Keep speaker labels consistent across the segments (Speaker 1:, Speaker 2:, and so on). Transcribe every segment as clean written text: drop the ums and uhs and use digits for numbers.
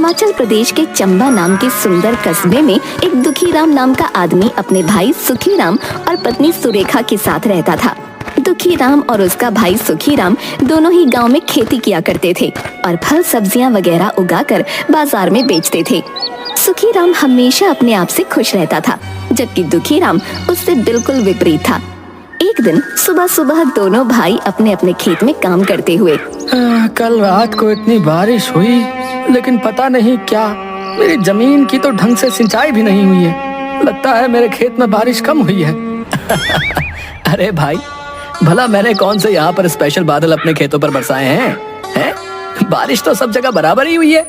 Speaker 1: हिमाचल प्रदेश के चंबा नाम के सुंदर कस्बे में एक दुखीराम नाम का आदमी अपने भाई सुखीराम और पत्नी सुरेखा के साथ रहता था। दुखीराम और उसका भाई सुखीराम दोनों ही गांव में खेती किया करते थे और फल सब्जियां वगैरह उगाकर बाजार में बेचते थे। सुखीराम हमेशा अपने आप से खुश रहता था, जबकि दुखीराम उससे बिल्कुल विपरीत था। एक दिन सुबह सुबह दोनों भाई अपने अपने खेत में काम करते हुए,
Speaker 2: कल रात को इतनी बारिश हुई, लेकिन पता नहीं क्या मेरी जमीन की तो ढंग से सिंचाई भी नहीं हुई है। लगता है मेरे खेत में बारिश कम हुई है। अरे भाई, भला मैंने कौन से यहाँ पर स्पेशल बादल अपने खेतों पर बरसाए हैं? बारिश तो सब जगह बराबर ही हुई है।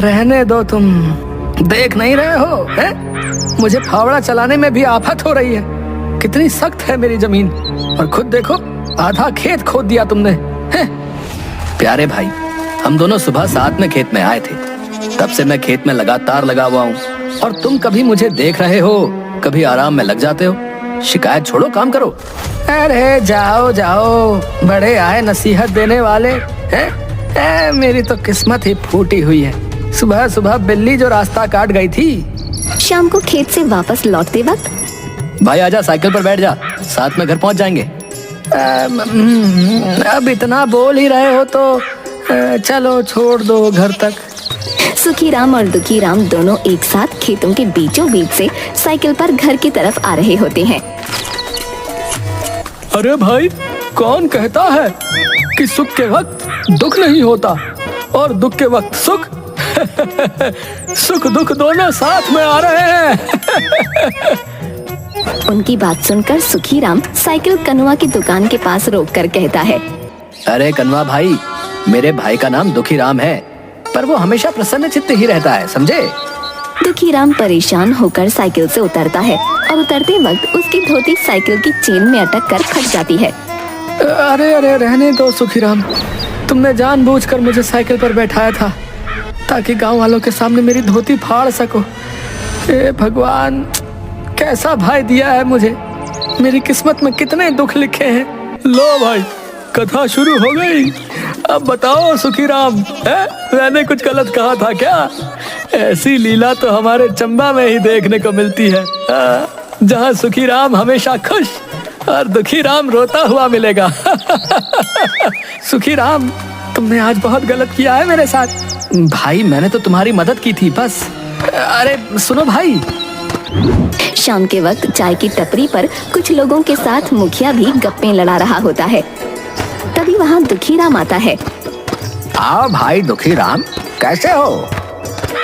Speaker 2: रहने दो, तुम देख नहीं रहे हो है? मुझे फावड़ा चलाने में भी आफत हो रही है। कितनी सख्त है मेरी जमीन, और खुद देखो आधा खेत खोद दिया तुमने। प्यारे भाई, हम दोनों सुबह साथ में खेत में आए थे, तब से मैं खेत में लगातार लगा हुआ हूँ, और तुम कभी मुझे देख रहे हो, कभी आराम में लग जाते हो। शिकायत छोड़ो, काम करो। अरे जाओ जाओ, बड़े आए नसीहत देने वाले हैं। मेरी तो किस्मत ही फूटी हुई है। सुबह सुबह बिल्ली जो रास्ता काट गई थी।
Speaker 1: शाम को खेत से वापस लौटते वक्त,
Speaker 2: भाई आजा, साइकिल पर बैठ जा, साथ में घर पहुंच जाएंगे। अब इतना बोल ही रहे हो तो चलो छोड़ दो घर तक।
Speaker 1: सुखीराम और दुखीराम दोनों एक साथ खेतों के बीचों बीच से साइकिल पर घर की तरफ आ रहे होते हैं।
Speaker 2: अरे भाई, कौन कहता है कि सुख के वक्त दुख नहीं होता और दुख के वक्त सुख? सुख दुख दोनों साथ में आ रहे हैं।
Speaker 1: उनकी बात सुनकर सुखीराम साइकिल कनुआ की दुकान के पास रोककर कहता है,
Speaker 2: अरे कनुआ भाई, मेरे भाई का नाम दुखीराम है, पर वो हमेशा प्रसन्न चित्त ही रहता है, समझे?
Speaker 1: दुखीराम परेशान होकर साइकिल से उतरता है और उतरते वक्त उसकी धोती साइकिल की चेन में अटक कर फट जाती है।
Speaker 2: अरे अरे, रहने दो सुखीराम, तुमने जानबूझकर मुझे साइकिल पर बैठाया था ताकि गांव वालों के सामने मेरी धोती फाड़ सको। हे भगवान, कैसा भाई दिया है मुझे। मेरी किस्मत में कितने दुख लिखे हैं। लो भाई, कथा शुरू हो गई। अब बताओ सुखीराम, मैंने कुछ गलत कहा था क्या? ऐसी लीला तो हमारे चंबा में ही देखने को मिलती है, जहाँ सुखीराम हमेशा खुश और दुखीराम रोता हुआ मिलेगा। सुखीराम, तुमने आज बहुत गलत किया है मेरे साथ। भाई, मैंने तो तुम्हारी मदद की थी बस। अरे सुनो भाई।
Speaker 1: शाम के वक्त चाय की टपरी पर कुछ लोगों के साथ मुखिया भी गप्पे लड़ा रहा होता है। तभी वहाँ दुखीराम आता है।
Speaker 2: आओ भाई दुखीराम, कैसे हो?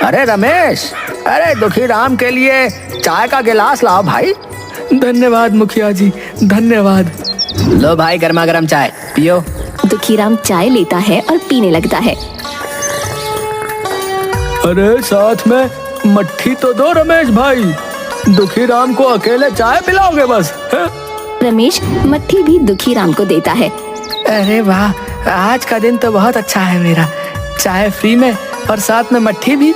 Speaker 2: अरे रमेश, अरे दुखीराम के लिए चाय का गिलास लाओ भाई। धन्यवाद मुखिया जी, धन्यवाद। लो भाई, गर्मा गर्म चाय पियो।
Speaker 1: दुखीराम चाय लेता है और पीने लगता है।
Speaker 2: अरे साथ में मट्ठी तो दो रमेश भाई, दुखीराम को अकेले चाय पिलाओगे बस?
Speaker 1: रमेश मट्ठी भी दुखीराम को देता है।
Speaker 2: अरे वाह, आज का दिन तो बहुत अच्छा है मेरा, चाय फ्री में और साथ में मट्ठी भी।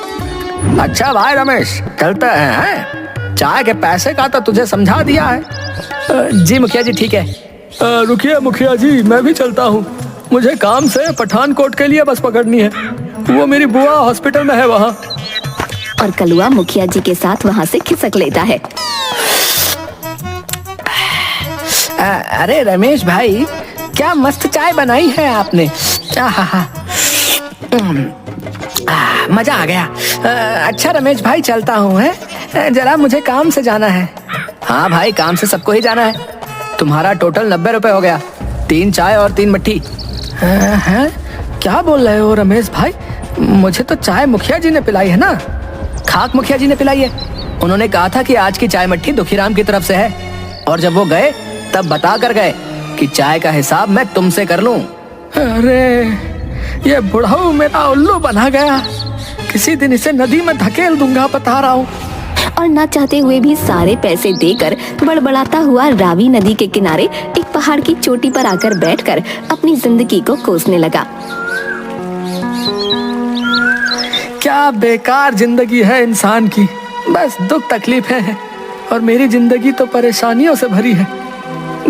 Speaker 2: अच्छा भाई रमेश, चलते हैं। चाय के पैसे का तो तुझे समझा दिया है। जी मुखिया जी, ठीक है। रुकिए मुखिया जी, मैं भी चलता हूँ। मुझे काम से पठानकोट के लिए बस पकड़नी है, वो मेरी बुआ हॉस्पिटल में है वहाँ।
Speaker 1: और कलुआ मुखिया जी के साथ वहाँ से खिसक लेता है।
Speaker 2: अरे रमेश भाई, क्या मस्त चाय बनाई है आपने। मजा आ गया। अच्छा रमेश भाई, चलता हूँ, है जरा मुझे काम से जाना है। हाँ भाई, काम से सबको ही जाना है। तुम्हारा टोटल 90 रुपए हो गया, 3 चाय और 3 मट्ठी। क्या बोल रहे हो रमेश भाई? मुझे तो चाय मुखिया जी ने पिलाई है ना। खाक मुखिया जी ने पिलाई है। उन्होंने कहा था कि आज की चाय मट्ठी दुखीराम की तरफ से है, और जब वो गए तब बता कर गए कि चाय का हिसाब मैं तुमसे कर लूं। अरे ये बुढ़ाऊ मेरा उल्लू बना गया। किसी दिन इसे नदी में धकेल दूंगा, बता रहा हूँ।
Speaker 1: और न चाहते हुए भी सारे पैसे देकर बड़बड़ाता हुआ रावी नदी के किनारे एक पहाड़ की चोटी पर आकर बैठकर अपनी जिंदगी को कोसने लगा।
Speaker 2: क्या बेकार जिंदगी है इंसान की, बस दुख तकलीफें हैं, और मेरी जिंदगी तो परेशानियों से भरी है।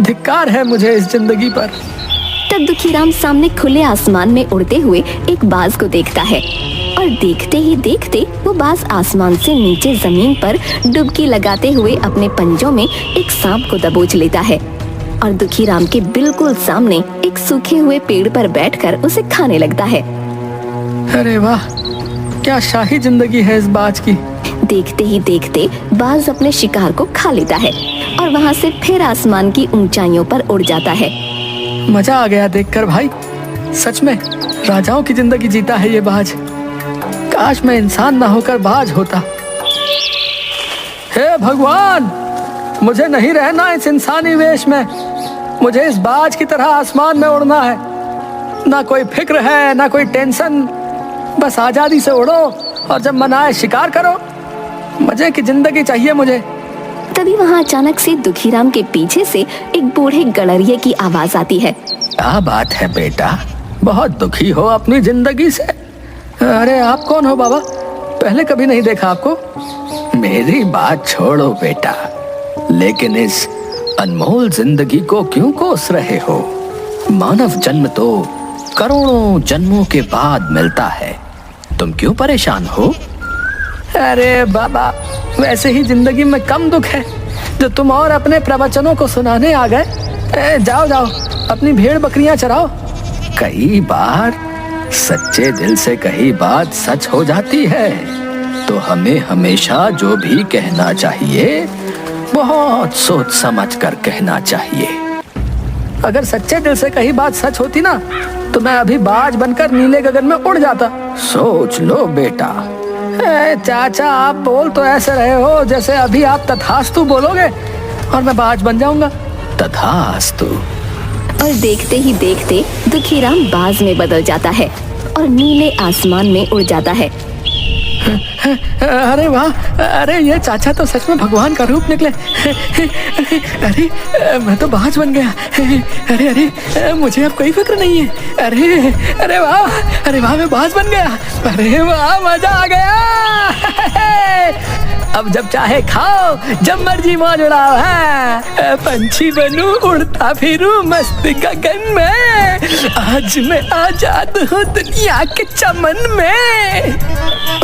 Speaker 2: धिक्कार है मुझे इस जिंदगी पर।
Speaker 1: तब दुखीराम सामने खुले आसमान में उड़ते हुए एक बाज को देखता है और देखते ही देखते वो बाज आसमान से नीचे जमीन पर डुबकी लगाते हुए अपने पंजों में एक सांप को दबोच लेता है और दुखी राम के बिल्कुल सामने एक सूखे हुए पेड़ पर बैठकर उसे खाने लगता है।
Speaker 2: अरे वाह, क्या शाही जिंदगी है इस बाज की।
Speaker 1: देखते ही देखते बाज अपने शिकार को खा लेता है और वहाँ से फिर आसमान की ऊंचाइयों पर उड़ जाता है।
Speaker 2: मजा आ गया देखकर भाई, सच में राजाओं की जिंदगी जीता है ये बाज। काश मैं इंसान ना होकर बाज होता। हे भगवान, मुझे नहीं रहना इस इंसानी वेश में, मुझे इस बाज की तरह आसमान में उड़ना है। ना कोई फिक्र है, ना कोई टेंशन, बस आजादी से उड़ो और जब मन आए शिकार करो। मजे की जिंदगी चाहिए मुझे।
Speaker 1: तभी वहाँ अचानक से दुखीराम के पीछे से एक बूढ़े गड़रिये की आवाज आती है।
Speaker 2: क्या बात है बेटा, बहुत दुखी हो अपनी जिंदगी से? अरे आप कौन हो बाबा, पहले कभी नहीं देखा आपको। मेरी बात छोड़ो बेटा, लेकिन इस अनमोल जिंदगी को क्यों कोस रहे हो? मानव जन्म तो करोड़ों जन्मों के बाद मिलता है, तुम क्यों परेशान हो? अरे बाबा, वैसे ही जिंदगी में कम दुख है जो तुम और अपने प्रवचनों को सुनाने आ गए। जाओ जाओ, अपनी भेड़ बकरियां चराओ। कई बार सच्चे दिल से कही बात सच हो जाती है, तो हमें हमेशा जो भी कहना चाहिए बहुत सोच समझ कर कहना चाहिए। अगर सच्चे दिल से कही बात सच होती ना, तो मैं अभी बाज बनकर नीले गगन में उड़ जाता। सोच लो बेटा। चाचा, आप बोल तो ऐसे रहे हो जैसे अभी आप तथास्तु बोलोगे और मैं बाज बन जाऊंगा। तथास्तु।
Speaker 1: और देखते ही देखते दुखीराम बाज में बदल जाता है और नीले आसमान में उड़ जाता है।
Speaker 2: अरे वाह, अरे ये चाचा तो सच में भगवान का रूप निकले। अरे मैं तो बाज बन गया। अरे अरे मुझे अब कोई फिक्र नहीं है। अरे अरे वाह, अरे वाह, मैं बाज बन गया। अरे वाह, मजा आ गया। अब जब चाहे खाओ, जब मर्जी मौज उड़ाओ। है पंछी बनूं, उड़ता फिरूं मस्त गगन में, आज मैं आजाद हूँ दुनिया के चमन में।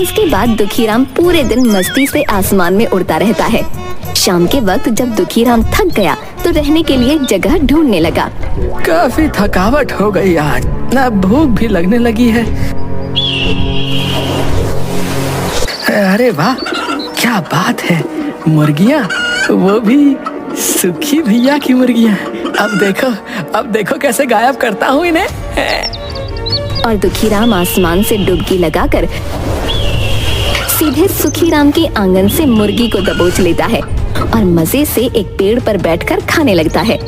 Speaker 1: उसके बाद दुखीराम पूरे दिन मस्ती से आसमान में उड़ता रहता है। शाम के वक्त जब दुखीराम थक गया तो रहने के लिए एक जगह ढूंढने लगा।
Speaker 2: काफी थकावट हो गई आज, ना भूख भी लगने लगी है। अरे वाह, क्या बात है, मुर्गियाँ, वो भी सुखी भैया की मुर्गियाँ। अब देखो कैसे गायब करता हूँ इन्हें।
Speaker 1: और दुखीराम आसमान से डुबकी लगाकर सीधे सुखीराम के आंगन से मुर्गी को दबोच लेता है और मजे से एक पेड़ पर बैठकर खाने लगता है।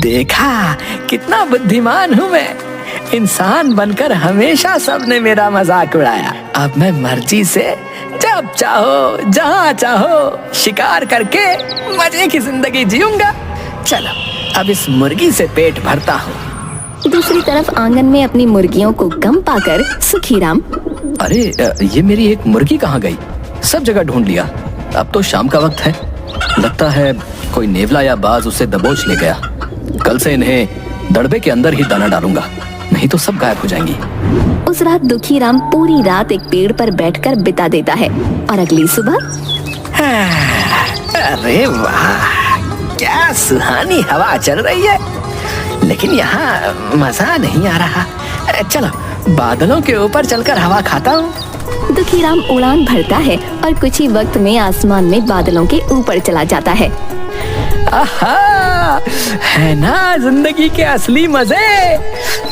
Speaker 2: देखा कितना बुद्धिमान हूँ मैं। इंसान बनकर हमेशा सबने मेरा मजाक उड़ाया। अब मैं मर्जी से जब चाहो जहाँ चाहो शिकार करके मजे की जिंदगी जीऊंगा। चलो अब इस मुर्गी से पेट भरता हूँ।
Speaker 1: दूसरी तरफ आंगन में अपनी मुर्गियों को कम पाकर सुखीराम,
Speaker 2: अरे ये मेरी एक मुर्गी कहाँ गई? सब जगह ढूंढ लिया, अब तो शाम का वक्त है। लगता है कोई नेवला या बाज उसे दबोच ले गया। कल से इन्हें दड़बे के अंदर ही दाना डालूंगा, नहीं तो सब गायब हो जाएंगी।
Speaker 1: उस रात दुखीराम पूरी रात एक पेड़ पर बैठकर बिता देता है और अगली सुबह,
Speaker 2: अरे वाह, क्या सुहानी हवा चल रही है, लेकिन यहाँ मजा नहीं आ रहा। चलो बादलों के ऊपर चलकर हवा खाता हूँ।
Speaker 1: दुखीराम उड़ान भरता है और कुछ ही वक्त में आसमान में बादलों के ऊपर चला जाता है।
Speaker 2: आहा, है ना जिंदगी के असली मजे।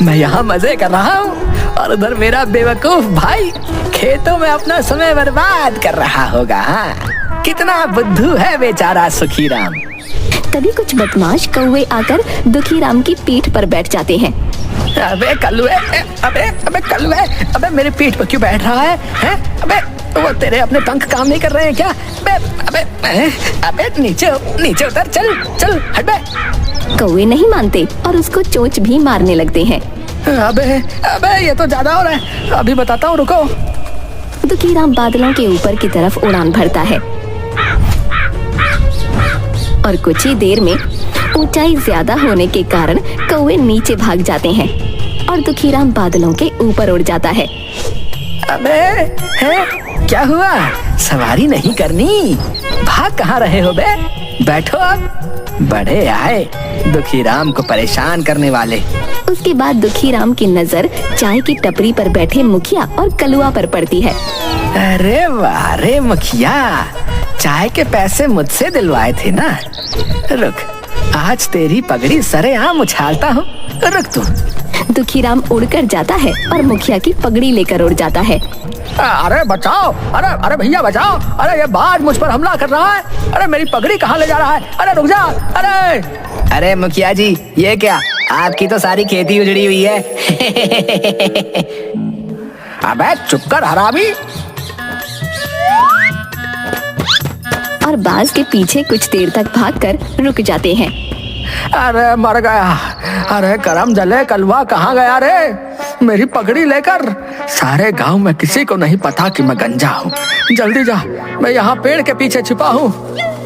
Speaker 2: मैं यहाँ मजे कर रहा हूँ और उधर मेरा बेवकूफ भाई खेतों में अपना समय बर्बाद कर रहा होगा। हाँ, कितना बुद्धू है बेचारा सुखीराम।
Speaker 1: तभी कुछ बदमाश कौवे आकर दुखीराम की पीठ पर बैठ जाते हैं।
Speaker 2: अबे कल्लुए, अबे कल्लुए, अबे मेरे पीठ पर क्यों बैठ रहा है? हैं? अबे वो तेरे अपने पंख काम नहीं कर रहे हैं क्या? अबे नीचे उतर, चल हट बे।
Speaker 1: कौवे नहीं मानते और उसको चोंच भी मारने लगते हैं।
Speaker 2: अबे ये तो ज्यादा हो रहा है, अभी बताता हूँ, रुको।
Speaker 1: दुखीराम बादलों के ऊपर की तरफ उड़ान भरता है और कुछ ही देर में ऊंचाई ज्यादा होने के कारण कौवे नीचे भाग जाते हैं और दुखीराम बादलों के ऊपर उड़ जाता है।
Speaker 2: अबे है क्या हुआ? सवारी नहीं करनी? भाग कहाँ रहे हो बे? बैठो अब। बड़े आए दुखी राम को परेशान करने वाले।
Speaker 1: उसके बाद दुखी राम की नजर चाय की टपरी पर बैठे मुखिया और कलुआ पर पड़ती है।
Speaker 2: अरे वाह रे मुखिया, चाय के पैसे मुझसे दिलवाए थे ना। रुक, आज तेरी पगड़ी सरेआम उछालता हूँ। रुक तू।
Speaker 1: दुखी राम उड़कर जाता है और मुखिया की पगड़ी लेकर उड़ जाता है।
Speaker 2: अरे बचाओ, अरे अरे भैया बचाओ, अरे ये बाज मुझ पर हमला कर रहा है। अरे मेरी पगड़ी कहाँ ले जा रहा है? अरे रुक जा। अरे मुखिया जी, ये क्या? आपकी तो सारी खेती उजड़ी हुई है। अबे चुप कर हरामी।
Speaker 1: और बाज के पीछे कुछ देर तक भागकर रुक जाते हैं।
Speaker 2: अरे मर गया। अरे करम जले, कलवा कहाँ गया रे? मेरी पगड़ी लेकर। सारे गांव में किसी को नहीं पता कि मैं गंजा हूँ। जल्दी जा, मैं यहाँ पेड़ के पीछे छिपा हूँ।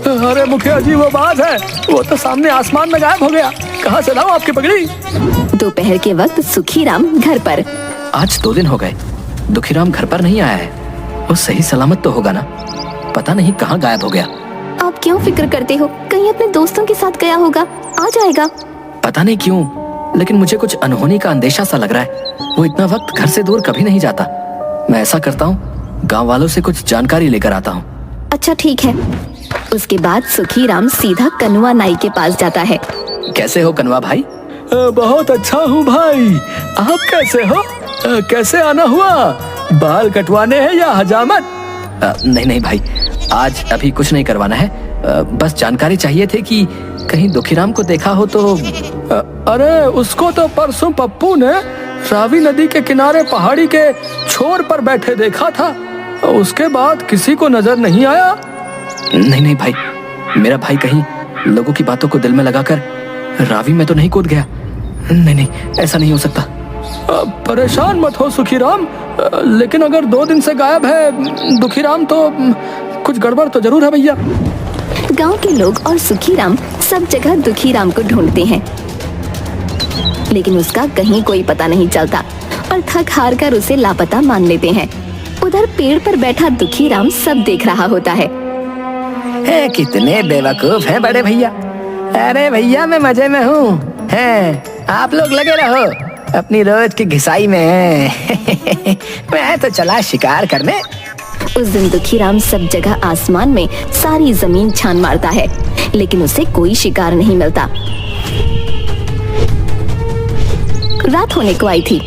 Speaker 2: अरे मुखिया जी, वो बाज है, वो तो सामने आसमान में गायब हो गया। कहाँ से लाऊं आपकी पगड़ी?
Speaker 1: दोपहर के वक्त सुखीराम घर पर।
Speaker 2: आज 2 दिन हो गए, दुखीराम घर पर नहीं आया है। वो सही सलामत तो होगा ना? पता नहीं कहाँ गायब हो गया।
Speaker 1: आप क्यों फिक्र करते हो? कहीं अपने दोस्तों के साथ गया होगा, आ जाएगा।
Speaker 2: पता नहीं क्यों, लेकिन मुझे कुछ अनहोनी का अंदेशा सा लग रहा है। वो इतना वक्त घर से दूर कभी नहीं जाता। मैं ऐसा करता हूँ, गांव वालों से कुछ जानकारी लेकर आता हूँ।
Speaker 1: अच्छा ठीक है। उसके बाद सुखीराम सीधा कनुआ नाई के पास जाता है।
Speaker 2: कैसे हो कनुआ भाई? बहुत अच्छा हूँ भाई, आप कैसे हो? कैसे आना हुआ? बाल कटवाने हैं या हजामत? नहीं भाई, आज अभी कुछ नहीं करवाना है। बस जानकारी चाहिए थी कि कहीं दुखीराम को देखा हो तो। अरे उसको तो परसों पप्पू ने रावी नदी के किनारे पहाड़ी के छोर पर बैठे देखा था। उसके बाद किसी को नजर नहीं आया। नहीं भाई, मेरा भाई कहीं लोगों की बातों को दिल में लगाकर रावी में तो नहीं कूद गया। नहीं, ऐसा नहीं हो सकता। परेशान मत हो सुखीराम, लेकिन अगर 2 दिन से गायब है दुखीराम तो कुछ गड़बड़ तो जरूर है भैया।
Speaker 1: गांव के लोग और सुखीराम सब जगह दुखीराम को ढूंढते हैं, लेकिन उसका कहीं कोई पता नहीं चलता और थक हार कर उसे लापता मान लेते हैं। उधर पेड़ पर बैठा दुखीराम सब देख रहा होता है।
Speaker 2: कितने बेवकूफ हैं बड़े भैया। अरे भैया, मैं मजे में हूँ। आप लोग लगे रहो अपनी रोज की घिसाई में। मैं तो चला शिकार करने।
Speaker 1: उस दिन दुखीराम सब जगह आसमान में सारी जमीन छान मारता है, लेकिन उसे कोई शिकार नहीं मिलता। रात होने को आई थी।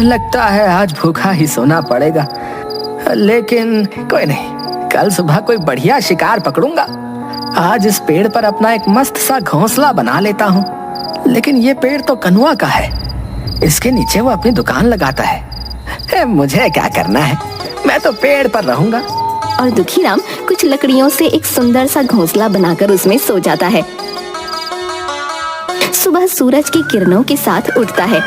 Speaker 2: लगता है आज भूखा ही सोना पड़ेगा, लेकिन कोई नहीं, कल सुबह कोई बढ़िया शिकार पकड़ूंगा। आज इस पेड़ पर अपना एक मस्त सा घोंसला बना लेता हूँ। लेकिन ये पेड़ तो कनुआ का है, इसके नीचे वो अपनी दुकान लगाता है। मुझे क्या करना है, मैं तो पेड़ पर रहूंगा।
Speaker 1: और दुखीराम कुछ लकड़ियों से एक सुंदर सा घोंसला बनाकर उसमें सो जाता है। सुबह सूरज की किरणों के साथ उठता है।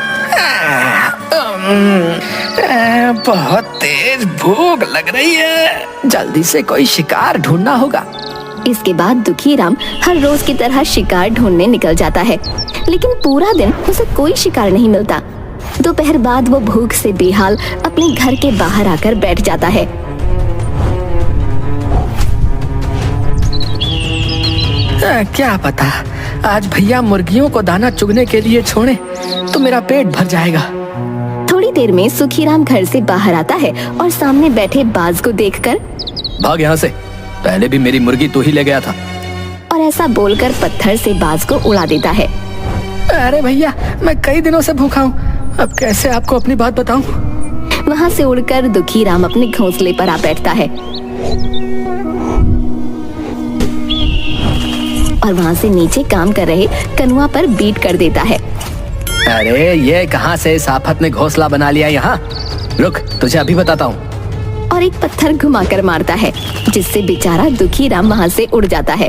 Speaker 2: बहुत तेज भूख लग रही है, जल्दी से कोई शिकार ढूंढना होगा।
Speaker 1: इसके बाद दुखीराम हर रोज की तरह शिकार ढूंढने निकल जाता है, लेकिन पूरा दिन उसे कोई शिकार नहीं मिलता। दोपहर बाद वो भूख से बेहाल अपने घर के बाहर आकर बैठ जाता है।
Speaker 2: क्या पता आज भैया मुर्गियों को दाना चुगने के लिए छोड़े तो मेरा पेट भर जाएगा।
Speaker 1: थोड़ी देर में सुखीराम घर से बाहर आता है और सामने बैठे बाज को देखकर,
Speaker 2: भाग यहाँ से, पहले भी मेरी मुर्गी तू ही ले गया था।
Speaker 1: और ऐसा बोलकर पत्थर से बाज को उड़ा देता है।
Speaker 2: अरे भैया, मैं कई दिनों से भूखा हूँ, अब कैसे आपको अपनी बात बताऊं?
Speaker 1: वहाँ से उड़कर दुखीराम अपने घोंसले पर आ बैठता है और वहाँ से नीचे काम कर रहे कनुआ पर बीट कर देता है।
Speaker 2: अरे ये कहाँ से इस आफत ने घोंसला बना लिया यहाँ? रुक, तुझे अभी बताता हूँ।
Speaker 1: और एक पत्थर घुमाकर मारता है, जिससे बेचारा दुखीराम वहाँ से उड़ जाता है।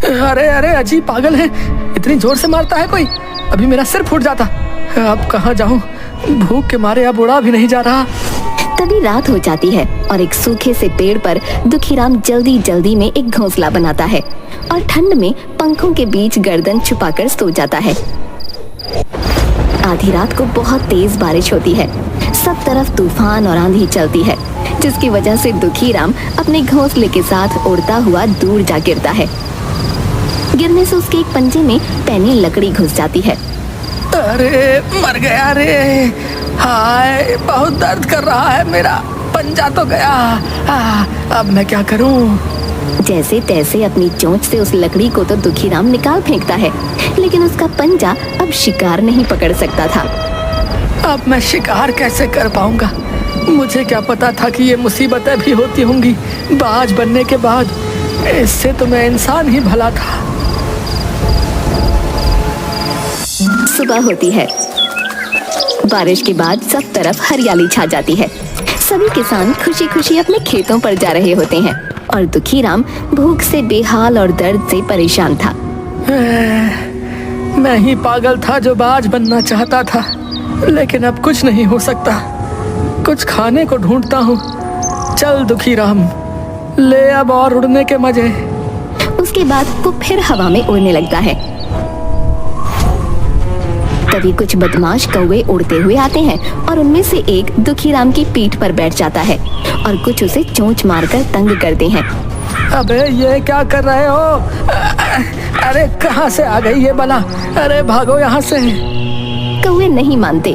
Speaker 2: अरे अरे अजीब पागल है, इतनी जोर से मारता है कोई, अभी मेरा सिर फूट जाता। अब कहाँ जाऊँ, भूख के मारे अब उड़ा भी नहीं जा रहा।
Speaker 1: तभी रात हो जाती है और एक सूखे से पेड़ पर दुखीराम जल्दी जल्दी में एक घोंसला बनाता है और ठंड में पंखों के बीच गर्दन छुपाकर सो जाता है। आधी रात को बहुत तेज बारिश होती है। सब तरफ तूफान और आंधी चलती है, जिसकी वजह से दुखी राम अपने घोंसले के साथ उड़ता हुआ दूर जा गिरता है। गिरने से उसके एक पंजे में पैनी लकड़ी घुस जाती है।
Speaker 2: अरे मर गया रे, हाय बहुत दर्द कर रहा है, मेरा पंजा तो गया। अब मैं क्या करूं?
Speaker 1: जैसे तैसे अपनी चोंच से उस लकड़ी को तो दुखी राम निकाल फेंकता है, लेकिन उसका पंजा अब शिकार नहीं पकड़ सकता था।
Speaker 2: अब मैं शिकार कैसे कर पाऊंगा? मुझे क्या पता था कि ये मुसीबतें भी होती होंगी बाज बनने के बाद। इससे तो मैं इंसान ही भला था।
Speaker 1: सुबह होती है। बारिश के बाद सब तरफ हरियाली छा जाती है। सभी किसान खुशी खुशी अपने खेतों पर जा रहे होते हैं और दुखी राम भूख से बेहाल और दर्द से परेशान था।
Speaker 2: मैं ही पागल था जो बाज बनना चाहता था, लेकिन अब कुछ नहीं हो सकता। कुछ खाने को ढूंढता हूँ। चल दुखी राम, ले अब और उड़ने के मजे।
Speaker 1: उसके बाद वो फिर हवा में उड़ने लगता है। तभी कुछ बदमाश कौवे उड़ते हुए आते हैं और उनमें से एक दुखी राम की पीठ पर बैठ जाता है और कुछ उसे चोंच मारकर तंग करते हैं।
Speaker 2: अबे ये क्या कर रहे हो? अरे कहाँ से आ गई ये बला? अरे भागो यहाँ से।
Speaker 1: कौवे नहीं मानते।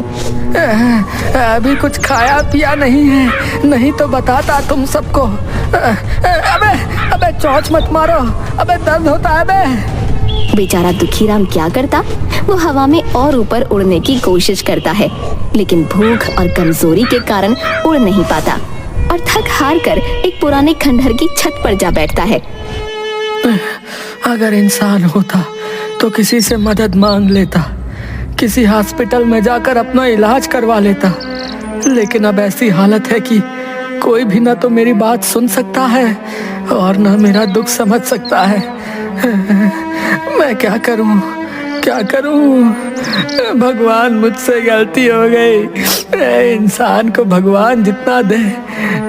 Speaker 2: अभी कुछ खाया पिया नहीं है, नहीं तो बताता तुम सबको। अबे चोंच मत मारो, अबे दर्द होता है बे।
Speaker 1: बेचारा दुखी राम क्या करता, वो हवा में और ऊपर उड़ने की कोशिश करता है, लेकिन भूख और कमजोरी के कारण उड़ नहीं पाता और थक हार कर एक पुराने खंडहर की छत पर जा बैठता है।
Speaker 2: अगर इंसान होता तो किसी से मदद मांग लेता, किसी हॉस्पिटल में जाकर अपना इलाज करवा लेता, लेकिन अब ऐसी हालत है कि कोई भी ना तो मेरी बात सुन सकता है और ना मेरा दुख समझ सकता है। मैं क्या करूं? भगवान, मुझसे गलती हो गई। इंसान को भगवान जितना दे,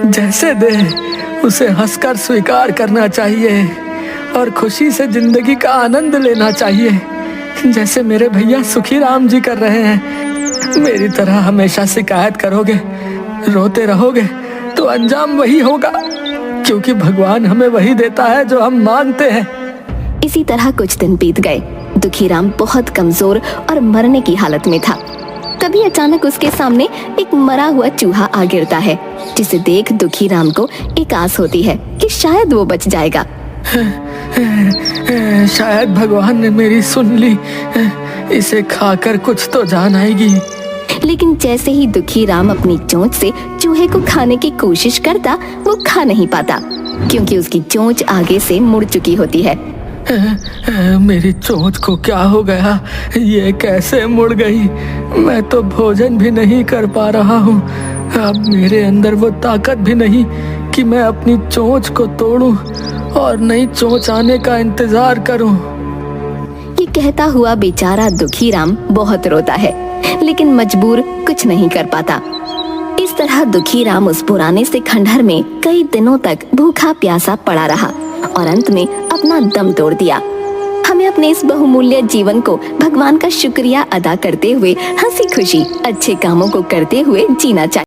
Speaker 2: जैसे दे, उसे हंसकर स्वीकार करना चाहिए और खुशी से जिंदगी का आनंद लेना चाहिए, जैसे मेरे भैया सुखी राम जी कर रहे हैं। मेरी तरह हमेशा शिकायत करोगे, रोते रहोगे तो अंजाम वही होगा, क्योंकि भगवान हमें वही देता है जो हम मांगते हैं।
Speaker 1: इसी तरह कुछ दिन बीत गए। दुखी राम बहुत कमजोर और मरने की हालत में था। तभी अचानक उसके सामने एक मरा हुआ चूहा आ गिरता है, जिसे देख दुखी राम को एक आस होती है कि शायद वो बच जाएगा।
Speaker 2: शायद भगवान ने मेरी सुन ली, इसे खाकर कुछ तो जान आएगी।
Speaker 1: लेकिन जैसे ही दुखी राम अपनी चोंच से चूहे को खाने की कोशिश करता, वो खा नहीं पाता, क्योंकि उसकी चोंच आगे से मुड़ चुकी होती है।
Speaker 2: मेरी चोंच को क्या हो गया? ये कैसे मुड़ गई? मैं तो भोजन भी नहीं कर पा रहा हूँ। अब मेरे अंदर वो ताकत भी नहीं कि मैं अपनी चोंच को तोड़ूं और नई चोंच आने का इंतजार करूं।
Speaker 1: ये कहता हुआ बेचारा दुखी राम बहुत रोता है, लेकिन मजबूर कुछ नहीं कर पाता। इस तरह दुखी राम उस पुराने से खंडहर में कई दिनों तक भूखा प्यासा पड़ा रहा और अंत में अपना दम तोड़ दिया। हमें अपने इस बहुमूल्य जीवन को भगवान का शुक्रिया अदा करते हुए हंसी खुशी अच्छे कामों को करते हुए जीना चाहिए।